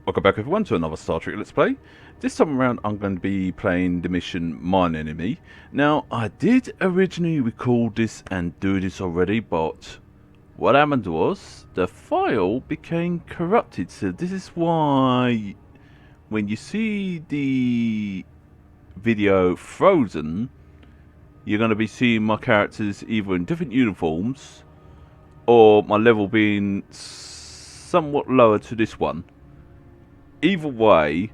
Welcome back everyone to another Star Trek Let's Play. This time around I'm going to be playing the mission Mine Enemy. Now I did originally record this and do this already, but what happened was the file became corrupted, so this is why when you see the video frozen you're going to be seeing my characters either in different uniforms or my level being somewhat lower to this one. Either way,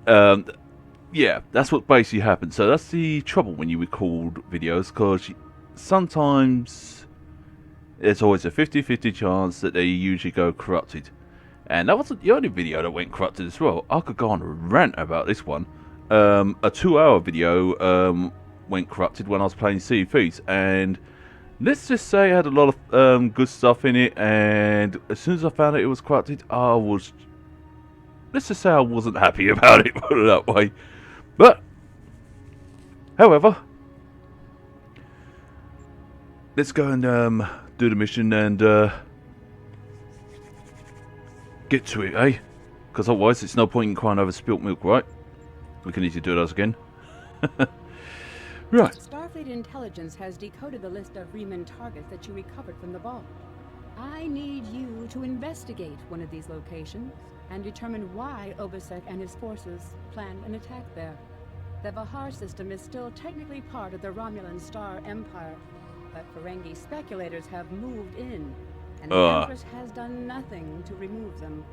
yeah, that's what basically happens. So that's the trouble when you record videos, because sometimes there's always a 50-50 chance that they usually go corrupted. And that wasn't the only video that went corrupted as well. I could go on a rant about this one. A 2-hour video went corrupted when I was playing Sea of Thieves, and let's just say it had a lot of good stuff in it, and as soon as I found out it was corrupted, I was... let's just say I wasn't happy about it, put it that way. But, however, let's go and do the mission and get to it, eh? Because otherwise it's no point in crying over spilt milk, right? We can easily do those again. Right. Starfleet intelligence has decoded the list of Reman targets that you recovered from the vault. I need you to investigate one of these locations and determine why Obasek and his forces planned an attack there. The Vahar system is still technically part of the Romulan Star Empire, but Ferengi speculators have moved in, and the Empress has done nothing to remove them.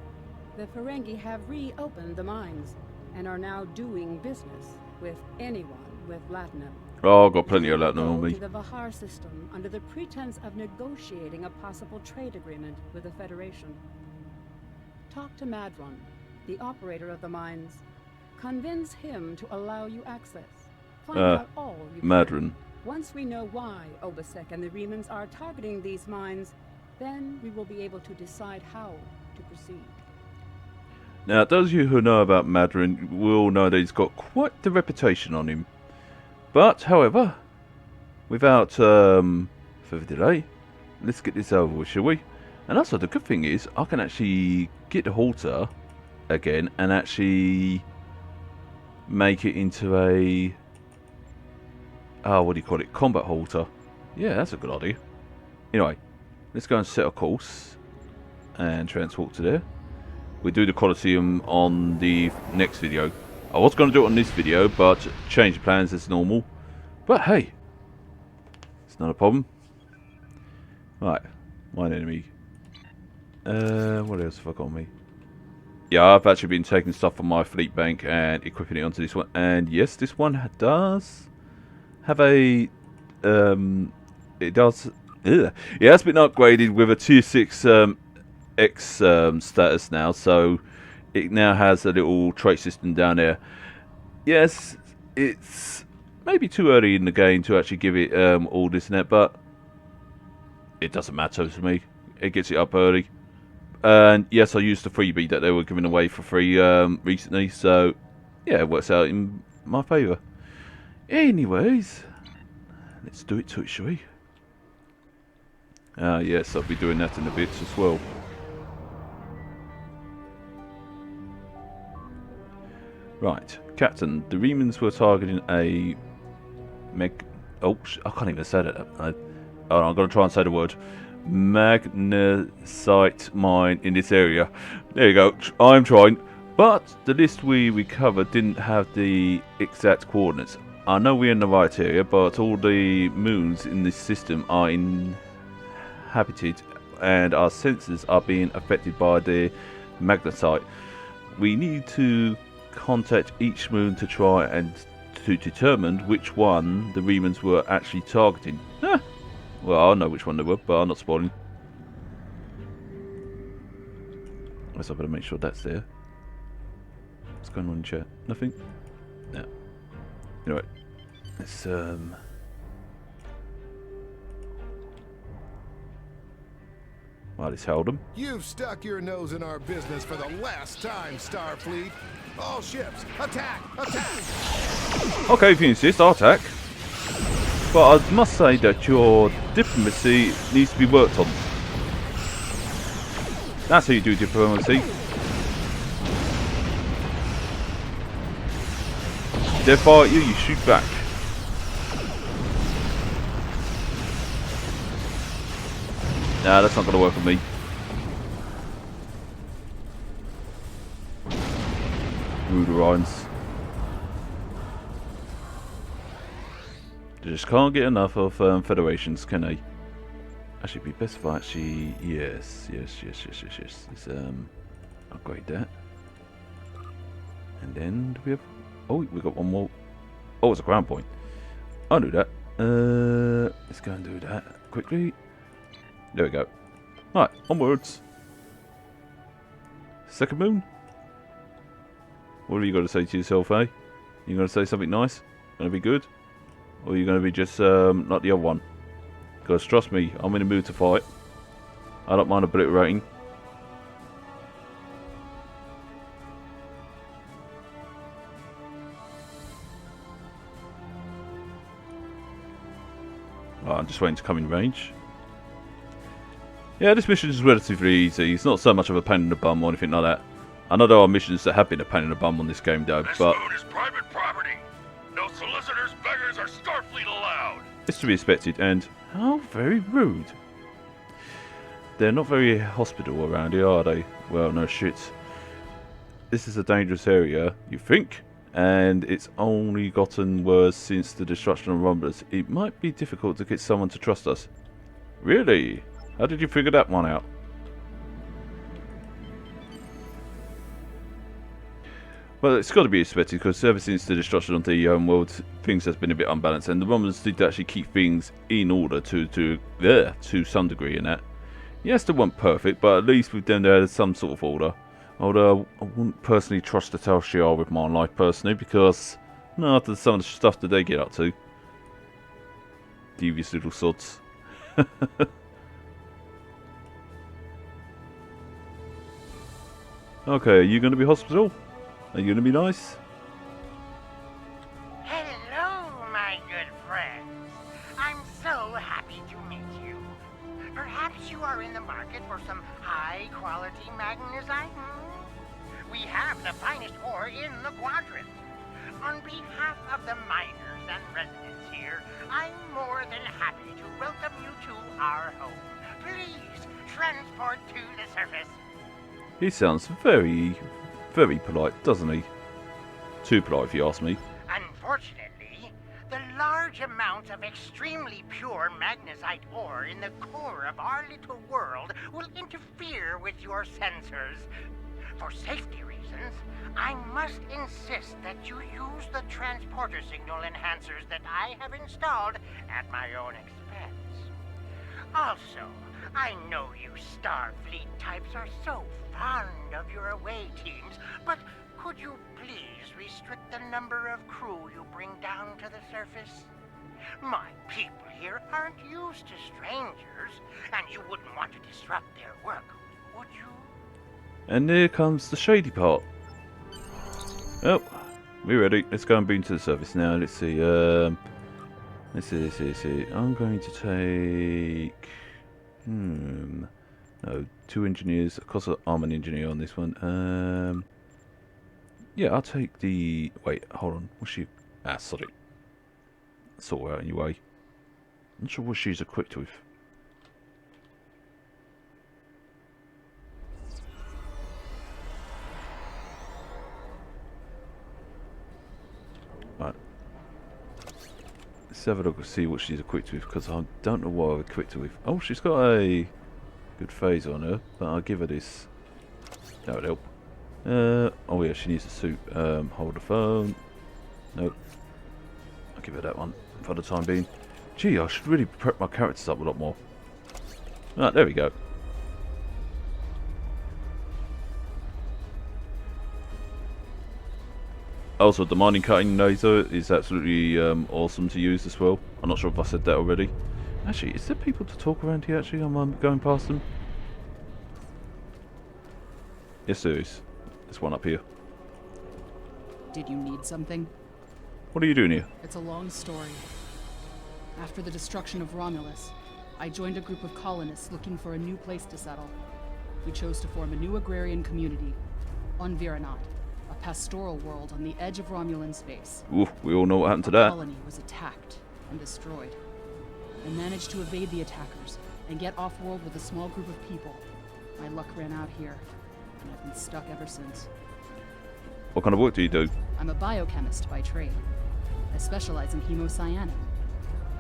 The Ferengi have reopened the mines and are now doing business with anyone with Latinum. Oh, I've got plenty of Latinum on me. To the Vahar system under the pretense of negotiating a possible trade agreement with the Federation. Talk to Madran, the operator of the mines. Convince him to allow you access. Find out all you can. Madran. Once we know why Obasek and the Remans are targeting these mines, then we will be able to decide how to proceed. Now, those of you who know about Madran will know that he's got quite the reputation on him. But, however, without further delay, let's get this over with, shall we? And also, the good thing is, I can actually get the halter again and actually make it into a... what do you call it? Combat halter. Yeah, that's a good idea. Anyway, let's go and set a course and transport to there. We'll do the Colosseum on the next video. I was going to do it on this video, but change plans as normal. But hey, it's not a problem. Right, Mine Enemy. What else have I got on me? Yeah, I've actually been taking stuff from my fleet bank and equipping it onto this one. And yes, this one does have a... it does... It has been upgraded with a tier 6 X status now, so it now has a little trait system down there. Yes, it's maybe too early in the game to actually give it all this and that, but it doesn't matter to me. It gets it up early. And yes, I used the freebie that they were giving away for free recently, so yeah, it works out in my favour. Anyways, let's do it to it, shall we? Yes, I'll be doing that in a bit as well. Right, Captain, the Remans were targeting a I can't even say that. I'm going to try and say the word. Magnesite mine in this area. There you go, I'm trying. But the list we recovered didn't have the exact coordinates. I know we're in the right area, but all the moons in this system are inhabited and our sensors are being affected by the magnesite. We need to contact each moon to try and to determine which one the Remans were actually targeting. Well, I know which one they were, but I'm not spoiling. Guess I better make sure that's there. What's going on in chat? Nothing? No. Anyway, let's well, let's hold them. You've stuck your nose in our business for the last time, Starfleet. All ships, attack! Attack! Okay, if you insist, I'll attack. But I must say that your diplomacy needs to be worked on. That's how you do diplomacy. they fire at you, you shoot back. Nah, that's not going to work with me. Romulans. They just can't get enough of Federations, can they? Actually, it'd be best if I actually... Yes. Let's upgrade that. And then, do we have... Oh, we got one more. Oh, it's a ground point. I'll do that. Let's go and do that quickly. There we go. Right, onwards. Second moon? What have you got to say to yourself, eh? You going to say something nice? Going to be good? Or are you going to be just like the other one? Because trust me, I'm in the mood to fight. I don't mind obliterating. Oh, I'm just waiting to come in range. Yeah, this mission is relatively easy. It's not so much of a pain in the bum or anything like that. I know there are missions that have been a pain in the bum on this game though, but... This moon is private property. No solicitors, beggars, or Starfleet allowed. It's to be expected, and how very rude. They're not very hospitable around here, are they? Well, no shit. This is a dangerous area, you think? And it's only gotten worse since the destruction of Romulans. It might be difficult to get someone to trust us. Really? How did you figure that one out? Well, it's got to be expected because ever since the destruction of the world, things has been a bit unbalanced, and the Romulans did actually keep things in order to some degree in that. Yes, they weren't perfect, but at least with them there had some sort of order. Although I wouldn't personally trust the Tal Shiar with my life personally, because after some of the stuff that they get up to, devious little sods. Okay, are you going to be hospital? Are you going to be nice? Hello, my good friends. I'm so happy to meet you. Perhaps you are in the market for some high-quality magnesite? We have the finest ore in the quadrant. On behalf of the miners and residents here, I'm more than happy to welcome you to our home. Please transport to the surface. He sounds very, very polite, doesn't he? Too polite, if you ask me. Unfortunately, the large amount of extremely pure magnesite ore in the core of our little world will interfere with your sensors. For safety reasons, I must insist that you use the transporter signal enhancers that I have installed at my own expense. Also, I know you Starfleet types are so fond of your away teams, but could you please restrict the number of crew you bring down to the surface? My people here aren't used to strangers, and you wouldn't want to disrupt their work, would you? And here comes the shady part. Oh, we're ready. Let's go and beam to the surface now. Let's see. Let's see. I'm going to take... No, 2 engineers. Of course, I'm an engineer on this one. Yeah, I'll take the... Wait, hold on. What's she... sorry. Sort her out anyway. Not sure what she's equipped with. Right. Let's have a look and see what she's equipped with, because I don't know what I've equipped her with. Oh, she's got a good phase on her, but I'll give her this. That would help. Oh yeah, she needs a suit. Hold the phone. Nope. I'll give her that one for the time being. Gee, I should really prep my characters up a lot more. Right, there we go. Also, the mining cutting laser is absolutely awesome to use as well. I'm not sure if I said that already. Actually, is there people to talk around here actually? I'm going past them. Yes, there is. There's one up here. Did you need something? What are you doing here? It's a long story. After the destruction of Romulus, I joined a group of colonists looking for a new place to settle. We chose to form a new agrarian community on Viranot, a pastoral world on the edge of Romulan space. Oof, we all know what happened to The that. colony was attacked and destroyed. I managed to evade the attackers and get off-world with a small group of people. My luck ran out here, and I've been stuck ever since. What kind of work do you do? I'm a biochemist by trade. I specialize in hemocyanin,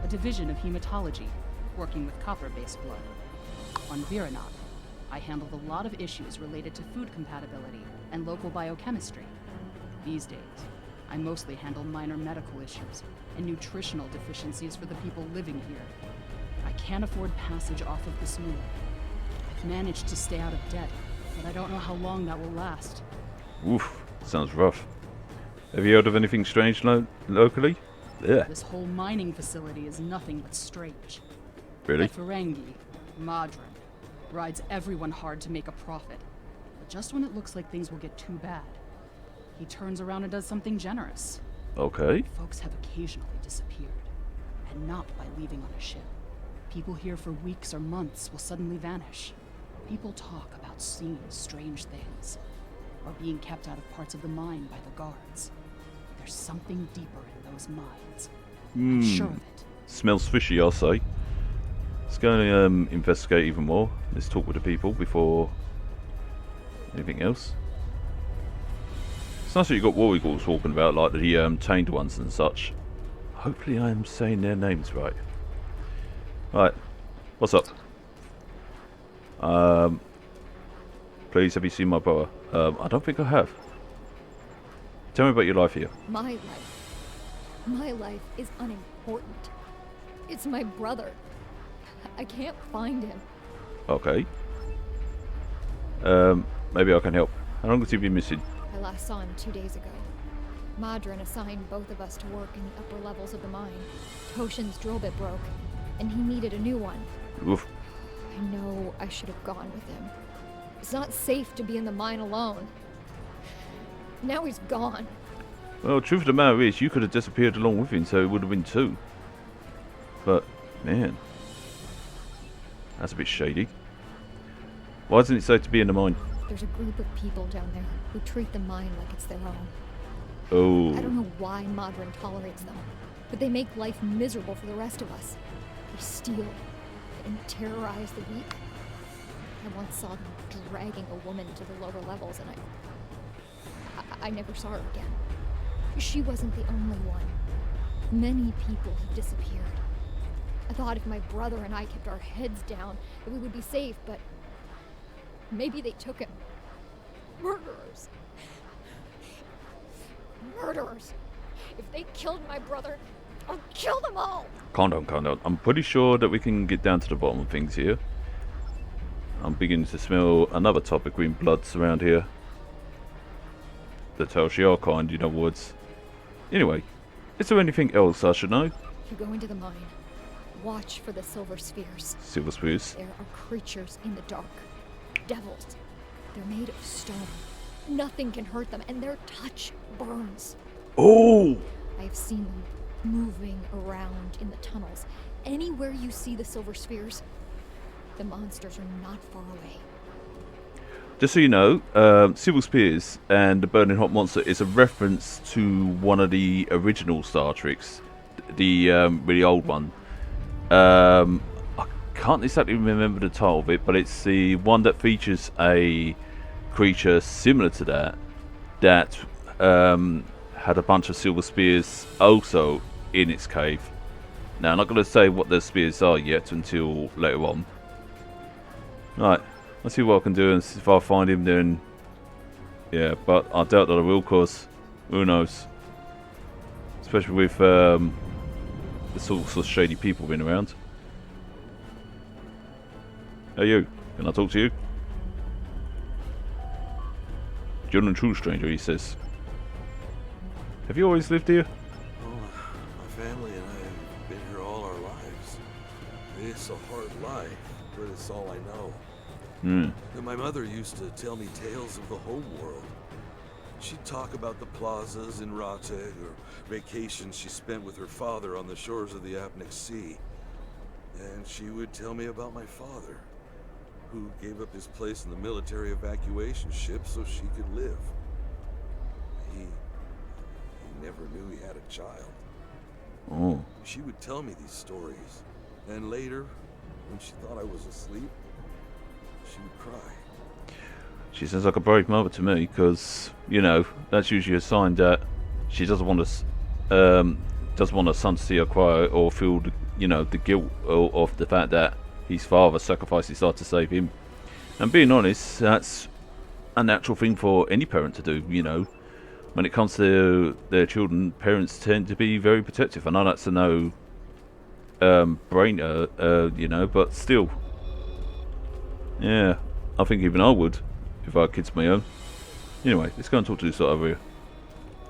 a division of hematology, working with copper-based blood. On Viranov, I handled a lot of issues related to food compatibility and local biochemistry. These days, I mostly handle minor medical issues and nutritional deficiencies for the people living here. I can't afford passage off of this moon. I've managed to stay out of debt, but I don't know how long that will last. Oof, sounds rough. Have you heard of anything strange locally? Yeah. This whole mining facility is nothing but strange. Really? The Ferengi, Madran, rides everyone hard to make a profit. But just when it looks like things will get too bad, he turns around and does something generous. Okay. Folks have occasionally disappeared, and not by leaving on a ship. People here for weeks or months will suddenly vanish. People talk about seeing strange things, or being kept out of parts of the mine by the guards. There's something deeper in those mines. I'm sure of it. Smells fishy, I'll say. Let's go and investigate even more. Let's talk with the people before anything else. It's nice that you've got War Eagles talking about, like the tamed ones and such. Hopefully I'm saying their names right. Right, what's up? Please, have you seen my brother? I don't think I have. Tell me about your life here. My life is unimportant. It's my brother. I can't find him. Okay. Maybe I can help. How long has he been missing? I last saw him 2 days ago. Madran assigned both of us to work in the upper levels of the mine. Toshin's drill bit broke, and he needed a new one. Oof. I know I should have gone with him. It's not safe to be in the mine alone. Now he's gone. Well, truth of the matter is, you could have disappeared along with him, so it would have been two. But, man. That's a bit shady. Why isn't it safe to be in the mine? There's a group of people down there who treat the mine like it's their own. Oh. I don't know why Madran tolerates them, but they make life miserable for the rest of us. They steal and terrorize the weak. I once saw them dragging a woman to the lower levels, and I never saw her again. She wasn't the only one. Many people have disappeared. I thought if my brother and I kept our heads down, that we would be safe, but maybe they took him. Murderers. Murderers. If they killed my brother, I'll kill them all. Calm down, calm down. I'm pretty sure that we can get down to the bottom of things here. I'm beginning to smell another type of green bloods around here. The Telshia kind, in other words. Anyway, is there anything else I should know? You go into the mine. Watch for the silver spheres. Silver Spruce. There are creatures in the dark. Devils. They're made of stone. Nothing can hurt them, and their touch burns. Oh! I have seen them moving around in the tunnels. Anywhere you see the silver spheres, the monsters are not far away. Just so you know, Silver Spears and the Burning Hot Monster is a reference to one of the original Star Treks, the really old one. I can't exactly remember the title of it, but it's the one that features a creature similar to that had a bunch of silver spears also in its cave. Now, I'm not going to say what the spears are yet until later on. Right, let's see what I can do, and if I find him, then yeah, but I doubt that I will, cause who knows, especially with the sorts of shady people being around. Hey you, can I talk to you? John and true stranger, he says. Have you always lived here? Well, my family and I have been here all our lives. It's a hard life, but it's all I know. And my mother used to tell me tales of the home world. She'd talk about the plazas in Rateg, or vacations she spent with her father on the shores of the Apnic Sea. And she would tell me about my father, who gave up his place in the military evacuation ship so she could live. He never knew he had a child. Oh. She would tell me these stories. And later, when she thought I was asleep, she would cry. She sounds like a brave mother to me, because, you know, that's usually a sign that she doesn't want her son to see her cry or feel, you know, the guilt of the fact that his father sacrificed his life to save him. And being honest, that's a natural thing for any parent to do, you know. When it comes to their children, parents tend to be very protective. I know that's a no-brainer, you know, but still. Yeah, I think even I would, if I had kids of my own. Anyway, let's go and talk to this side over here.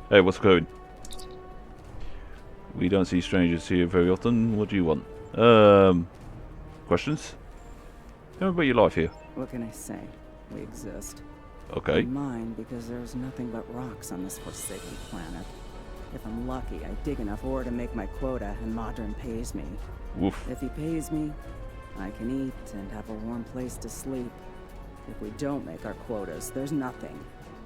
Hey, what's going? We don't see strangers here very often. What do you want? Questions? Tell me about your life here. What can I say? We exist. Okay. Mine, because there's nothing but rocks on this forsaken planet. If I'm lucky, I dig enough ore to make my quota, and Madran pays me. Woof. If he pays me, I can eat and have a warm place to sleep. If we don't make our quotas, there's nothing.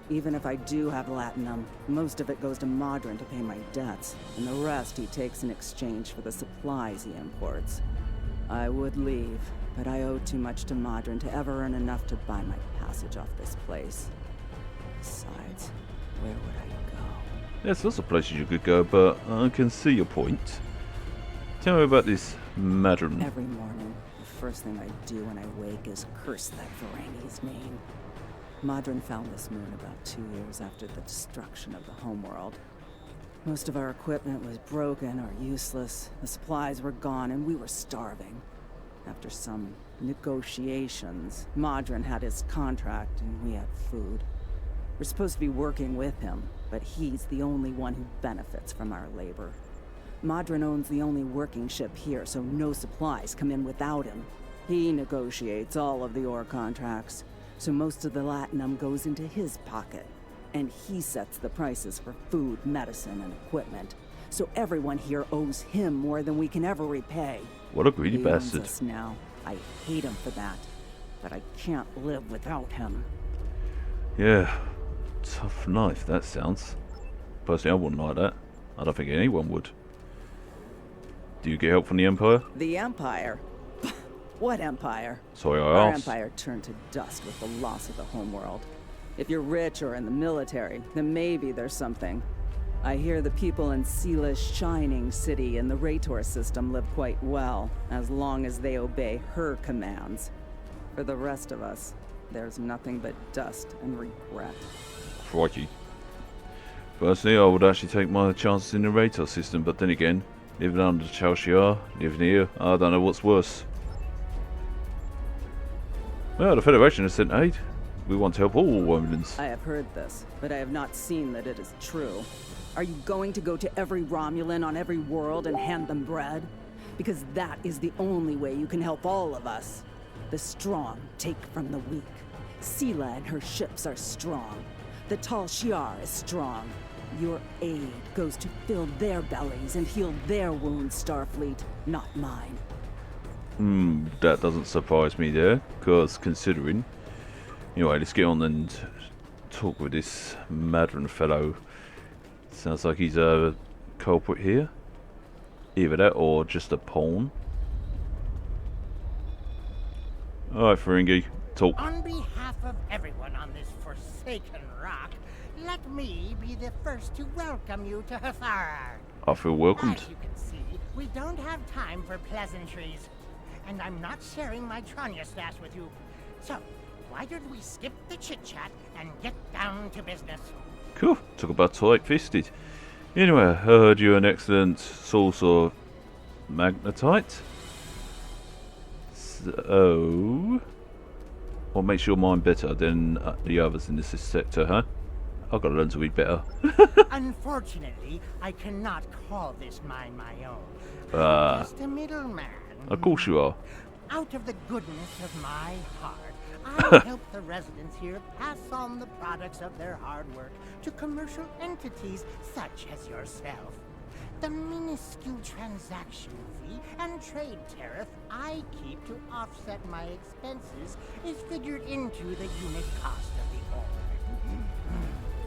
Even if I do have latinum, most of it goes to Madran to pay my debts, and the rest he takes in exchange for the supplies he imports. I would leave, but I owe too much to Madran to ever earn enough to buy my passage off this place. Besides, where would I go? There's lots of places you could go, but I can see your point. Tell me about this Madran. Every morning, the first thing I do when I wake is curse that Varangi's name. Madran found this moon about 2 years after the destruction of the homeworld. Most of our equipment was broken or useless, the supplies were gone, and we were starving. After some negotiations, Madran had his contract and we had food. We're supposed to be working with him, but he's the only one who benefits from our labor. Madran owns the only working ship here, so no supplies come in without him. He negotiates all of the ore contracts, so most of the latinum goes into his pocket. And he sets the prices for food, medicine, and equipment. So everyone here owes him more than we can ever repay. What a greedy He owns bastard. us now. I hate him for that, but I can't live without him. Yeah, tough life that sounds. Personally, I wouldn't like that. I don't think anyone would. Do you get help from the Empire? The Empire? What Empire? Sorry, I Our asked. empire turned to dust with the loss of the homeworld. If you're rich or in the military, then maybe there's something. I hear the people in Seela's Shining City and the Raytor system live quite well, as long as they obey her commands. For the rest of us, there's nothing but dust and regret. Crikey. Personally, I would actually take my chances in the Raytor system, but then again, living under Chalciar, living here, I don't know what's worse. Well, the Federation has sent aid. We want to help all Romulans. I have heard this, but I have not seen that it is true. Are you going to go to every Romulan on every world and hand them bread? Because that is the only way you can help all of us. The strong take from the weak. Seela and her ships are strong. The Tal Shiar is strong. Your aid goes to fill their bellies and heal their wounds, Starfleet, not mine. That doesn't surprise me there, because considering... Anyway, let's get on and talk with this Madran fellow. Sounds like he's a culprit here. Either that or just a pawn. Alright, Ferengi, talk. On behalf of everyone on this forsaken rock, let me be the first to welcome you to Hathara. I feel welcomed. As you can see, we don't have time for pleasantries. And I'm not sharing my Tranya stash with you. So, why don't we skip the chit-chat and get down to business? Cool, talk about tight-fisted. Anyway, I heard you're an excellent source of magnetite. So... what makes your mind better than the others in this sector, huh? I've got to learn to read better. Unfortunately, I cannot call this mine my own. Ah. I'm just a middleman. Of course you are. Out of the goodness of my heart, I help the residents here pass on the products of their hard work to commercial entities such as yourself. The minuscule transaction fee and trade tariff I keep to offset my expenses is figured into the unit cost of the ore.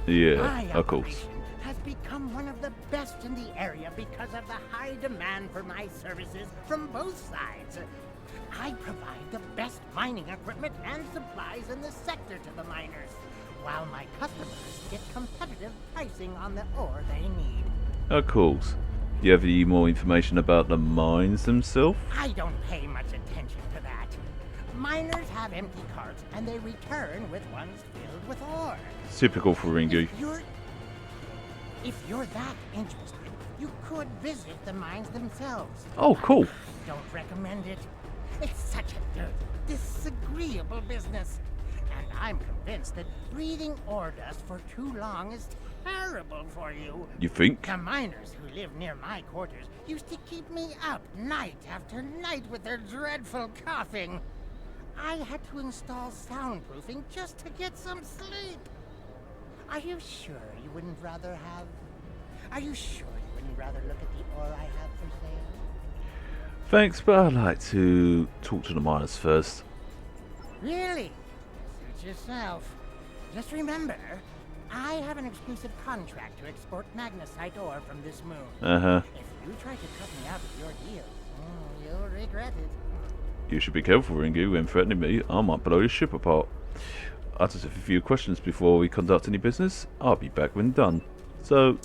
Yeah, My of course. operation has become one of the best in the area because of the high demand for my services from both sides. I provide the best mining equipment and supplies in the sector to the miners, while my customers get competitive pricing on the ore they need. Of course. Do you have any more information about the mines themselves? I don't pay much attention to that. Miners have empty carts and they return with ones filled with ore. Typical for Ringu. If you're that interested, you could visit the mines themselves. Oh, cool. I don't recommend it. It's such a dirty, disagreeable business. And I'm convinced that breathing ore dust for too long is terrible for you. You think? The miners who live near my quarters used to keep me up night after night with their dreadful coughing. I had to install soundproofing just to get some sleep. Are you sure you wouldn't rather have... Are you sure you wouldn't rather look at the ore I have for sale? Thanks, but I'd like to talk to the miners first. Really? Suit yourself. Just remember, I have an exclusive contract to export magnesite ore from this moon. Uh-huh. If you try to cut me out of your deal, you'll regret it. You should be careful, Ringu, when threatening me. I might blow your ship apart. I'll just have a few questions before we conduct any business. I'll be back when done. So,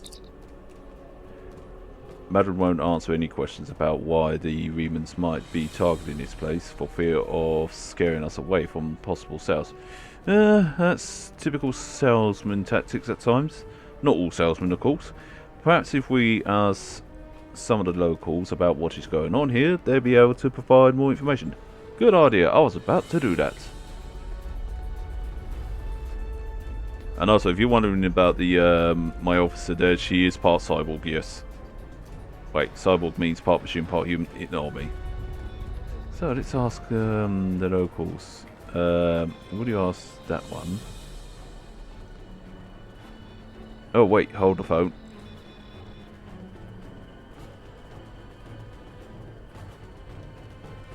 Madran won't answer any questions about why the Romulans might be targeting this place for fear of scaring us away from possible sales. That's typical salesman tactics at times. Not all salesmen, of course. Perhaps if we ask some of the locals about what is going on here, they'll be able to provide more information. Good idea. I was about to do that. And also, if you're wondering about the my officer there, she is part cyborg, yes. Wait, cyborg means part machine, part human. Ignore me. So let's ask the locals. What do you ask that one? Oh wait, hold the phone.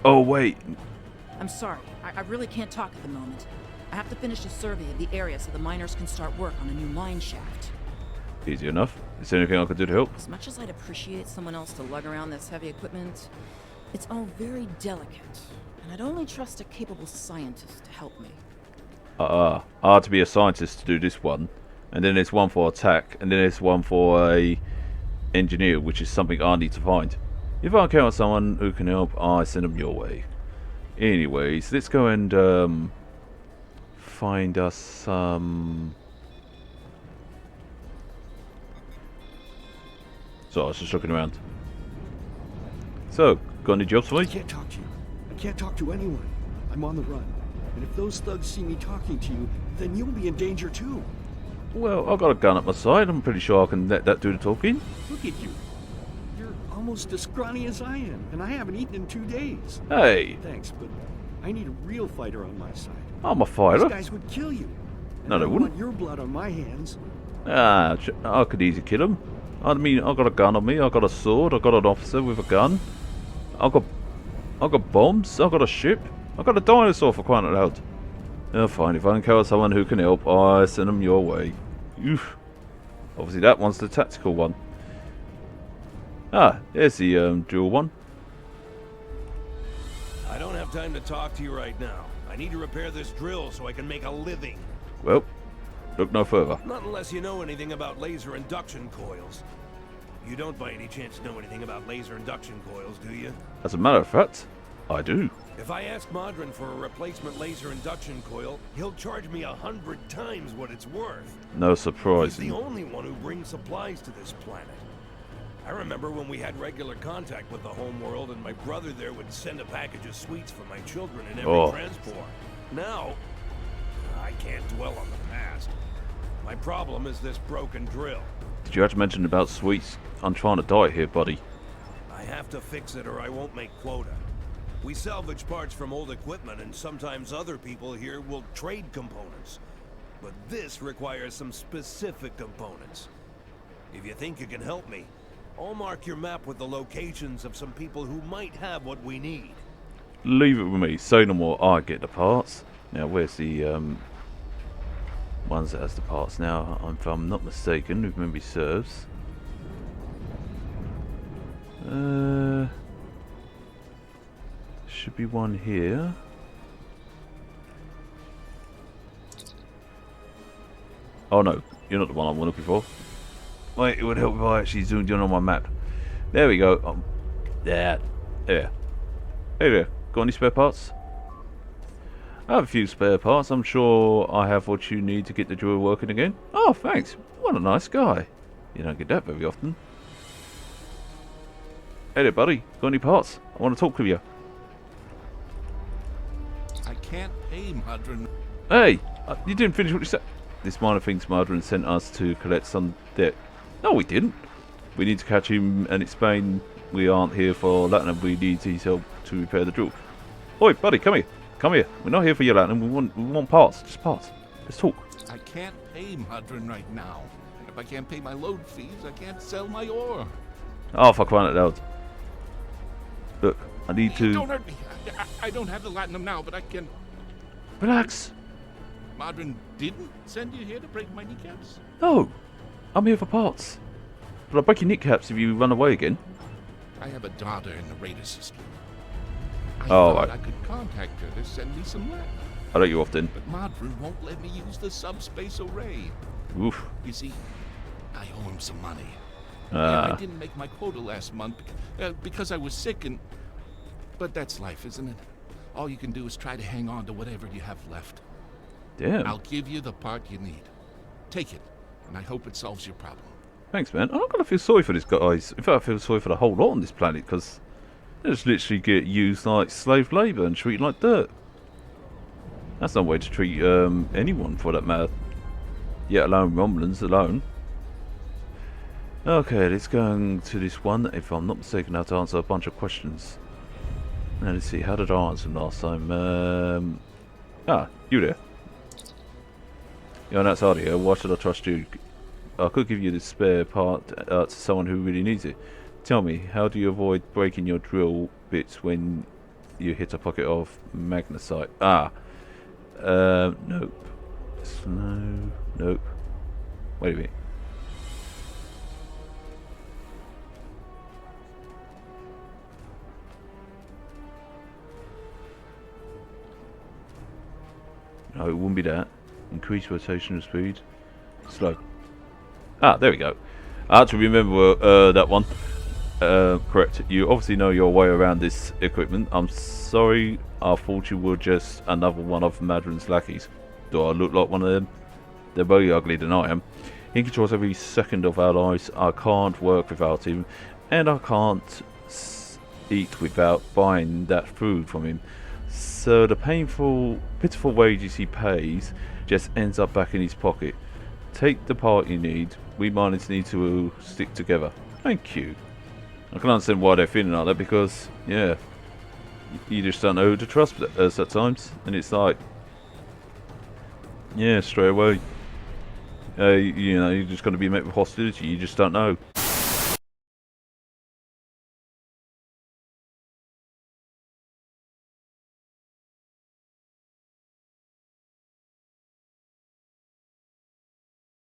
Oh wait. I'm sorry, I really can't talk at the moment. I have to finish a survey of the area so the miners can start work on a new mine shaft. Easy enough. Is there anything I could do to help? As much as I'd appreciate someone else to lug around this heavy equipment, it's all very delicate, and I'd only trust a capable scientist to help me. I had to be a scientist to do this one, and then there's one for attack, and then there's one for a engineer, which is something I need to find. If I encounter someone who can help, I send them your way. Anyways, let's go and find us some... So I was just looking around. So, got any jobs for me? I can't talk to you. I can't talk to anyone. I'm on the run. And if those thugs see me talking to you, then you'll be in danger too. Well, I've got a gun at my side. I'm pretty sure I can let that do the talking. Look at you. You're almost as scrawny as I am, and I haven't eaten in 2 days. Hey! Thanks, but I need a real fighter on my side. I'm a fighter. These guys would kill you. No, they I don't wouldn't. want your blood on my hands. Ah, I could easily kill him. I mean, I've got a gun on me, I've got a sword, I've got an officer with a gun. I've got bombs, I've got a ship, I've got a dinosaur for crying out loud. Oh, fine, if I encounter someone who can help, I send them your way. Oof. Obviously that one's the tactical one. Ah, there's the dual one. I don't have time to talk to you right now. I need to repair this drill so I can make a living. Well, look no further. Not unless you know anything about laser induction coils. You don't by any chance know anything about laser induction coils, do you? As a matter of fact, I do. If I ask Madran for a replacement laser induction coil, he'll charge me 100 times what it's worth. No surprise. He's the only one who brings supplies to this planet. I remember when we had regular contact with the homeworld and my brother there would send a package of sweets for my children in every transport. Now, I can't dwell on the past. My problem is this broken drill. Did you have to mention about sweets? I'm trying to die here, buddy. I have to fix it or I won't make quota. We salvage parts from old equipment and sometimes other people here will trade components. But this requires some specific components. If you think you can help me, I'll mark your map with the locations of some people who might have what we need. Leave it with me. Say no more. I get the parts. Now, where's the One's that has the parts now, if I'm not mistaken, if memory serves. Should be one here. Oh no, you're not the one I'm looking for. Wait, it would help if I actually zoomed in on my map. There we go. There. Hey there. Got any spare parts? I have a few spare parts. I'm sure I have what you need to get the drill working again. Oh, thanks. What a nice guy. You don't get that very often. Hey there, buddy. Got any parts? I want to talk with you. I can't pay Madran. Hey, you didn't finish what you said. This minor thinks Madran sent us to collect some debt. No, we didn't. We need to catch him and explain we aren't here for that, and we need his help to repair the drill. Oi, buddy, come here. Come here. We're not here for your Latin. We want parts. Just parts. Let's talk. I can't pay Madran right now. And if I can't pay my load fees, I can't sell my ore. Oh, fuck, crying out loud. Look, I need to... Don't hurt me. I don't have the Latinum now, but I can... Relax. Madran didn't send you here to break my kneecaps? No. I'm here for parts. But I'll break your kneecaps if you run away again. I have a daughter in the Raider system. I Oh, thought I could contact her to send me some Latin. I let you off then. But Madran won't let me use the subspace array. Oof. You see, I owe him some money. Yeah, I didn't make my quota last month because I was sick and... But that's life, isn't it? All you can do is try to hang on to whatever you have left. Damn. I'll give you the part you need. Take it, and I hope it solves your problem. Thanks, man. I'm not going to feel sorry for these guys. In fact, I feel sorry for the whole lot on this planet, because they just literally get used like slave labour and treated like dirt. That's no way to treat anyone, for that matter. Yet alone Romulans alone. Okay, let's go to this one. If I'm not mistaken, I have to answer a bunch of questions. Now, let's see. How did I answer them last time? You there. You're an outsider here. Why should I trust you? I could give you the spare part to someone who really needs it. Tell me, how do you avoid breaking your drill bits when you hit a pocket of magnesite? Nope. Slow. Nope. Wait a minute. No, it wouldn't be that. Increase rotational speed. Slow. There we go. I had to remember that one. Correct. You obviously know your way around this equipment. I'm sorry, I thought you were just another one of Madran's lackeys. Do I look like one of them? They're very ugly than I am. He controls every second of our lives. I can't work without him, and I can't eat without buying that food from him. So the painful, pitiful wages he pays just ends up back in his pocket. Take the part you need. We miners need to stick together. Thank you. I can understand why they're feeling like that, because, yeah, you just don't know who to trust at times. And it's like, yeah, straight away, you know, you're just going to be met with hostility. You just don't know.